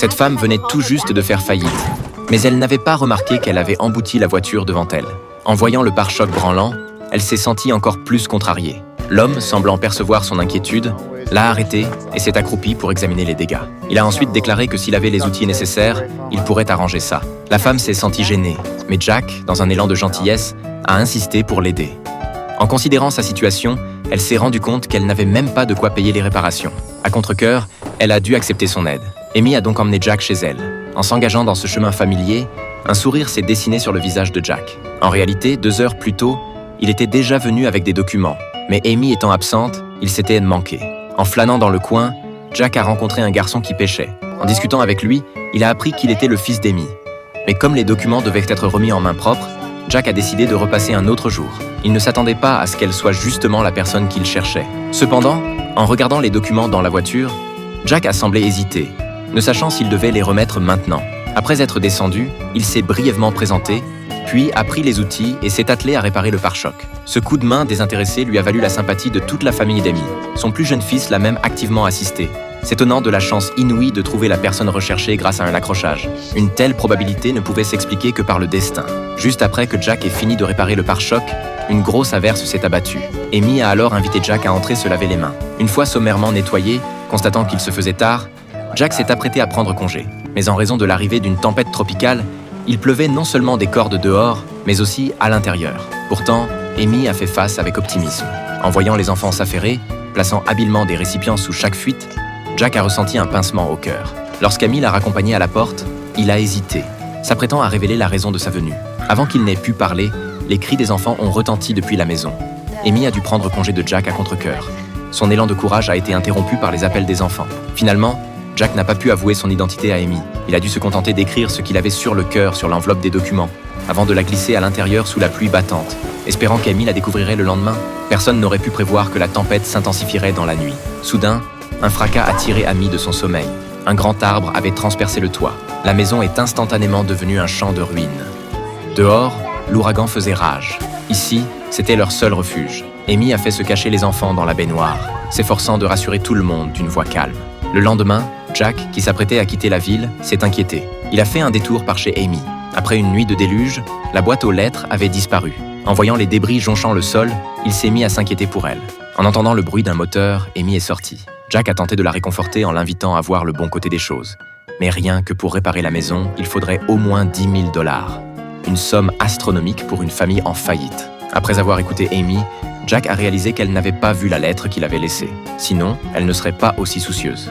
Cette femme venait tout juste de faire faillite, mais elle n'avait pas remarqué qu'elle avait embouti la voiture devant elle. En voyant le pare-choc branlant, elle s'est sentie encore plus contrariée. L'homme, semblant percevoir son inquiétude, l'a arrêté et s'est accroupi pour examiner les dégâts. Il a ensuite déclaré que s'il avait les outils nécessaires, il pourrait arranger ça. La femme s'est sentie gênée, mais Jack, dans un élan de gentillesse, a insisté pour l'aider. En considérant sa situation, elle s'est rendue compte qu'elle n'avait même pas de quoi payer les réparations. À contre-cœur, elle a dû accepter son aide. Amy a donc emmené Jack chez elle. En s'engageant dans ce chemin familier, un sourire s'est dessiné sur le visage de Jack. En réalité, 2 heures plus tôt, il était déjà venu avec des documents. Mais Amy étant absente, il s'était manqué. En flânant dans le coin, Jack a rencontré un garçon qui pêchait. En discutant avec lui, il a appris qu'il était le fils d'Amy. Mais comme les documents devaient être remis en main propre, Jack a décidé de repasser un autre jour. Il ne s'attendait pas à ce qu'elle soit justement la personne qu'il cherchait. Cependant, en regardant les documents dans la voiture, Jack a semblé hésiter, ne sachant s'il devait les remettre maintenant. Après être descendu, il s'est brièvement présenté, puis a pris les outils et s'est attelé à réparer le pare-choc. Ce coup de main désintéressé lui a valu la sympathie de toute la famille d'Amy. Son plus jeune fils l'a même activement assisté, s'étonnant de la chance inouïe de trouver la personne recherchée grâce à un accrochage. Une telle probabilité ne pouvait s'expliquer que par le destin. Juste après que Jack ait fini de réparer le pare-choc, une grosse averse s'est abattue. Amy a alors invité Jack à entrer se laver les mains. Une fois sommairement nettoyé, constatant qu'il se faisait tard, Jack s'est apprêté à prendre congé. Mais en raison de l'arrivée d'une tempête tropicale, il pleuvait non seulement des cordes dehors, mais aussi à l'intérieur. Pourtant, Amy a fait face avec optimisme. En voyant les enfants s'affairer, plaçant habilement des récipients sous chaque fuite, Jack a ressenti un pincement au cœur. Lorsqu'Amy l'a raccompagné à la porte, il a hésité, s'apprêtant à révéler la raison de sa venue. Avant qu'il n'ait pu parler, les cris des enfants ont retenti depuis la maison. Amy a dû prendre congé de Jack à contre-cœur. Son élan de courage a été interrompu par les appels des enfants. Finalement, Jack n'a pas pu avouer son identité à Amy. Il a dû se contenter d'écrire ce qu'il avait sur le cœur sur l'enveloppe des documents, avant de la glisser à l'intérieur sous la pluie battante, espérant qu'Amy la découvrirait le lendemain. Personne n'aurait pu prévoir que la tempête s'intensifierait dans la nuit. Soudain, un fracas a tiré Amy de son sommeil. Un grand arbre avait transpercé le toit. La maison est instantanément devenue un champ de ruines. Dehors, l'ouragan faisait rage. Ici, c'était leur seul refuge. Amy a fait se cacher les enfants dans la baignoire, s'efforçant de rassurer tout le monde d'une voix calme. Le lendemain, Jack, qui s'apprêtait à quitter la ville, s'est inquiété. Il a fait un détour par chez Amy. Après une nuit de déluge, la boîte aux lettres avait disparu. En voyant les débris jonchant le sol, il s'est mis à s'inquiéter pour elle. En entendant le bruit d'un moteur, Amy est sortie. Jack a tenté de la réconforter en l'invitant à voir le bon côté des choses. Mais rien que pour réparer la maison, il faudrait au moins 10 000 $. Une somme astronomique pour une famille en faillite. Après avoir écouté Amy, Jack a réalisé qu'elle n'avait pas vu la lettre qu'il avait laissée. Sinon, elle ne serait pas aussi soucieuse.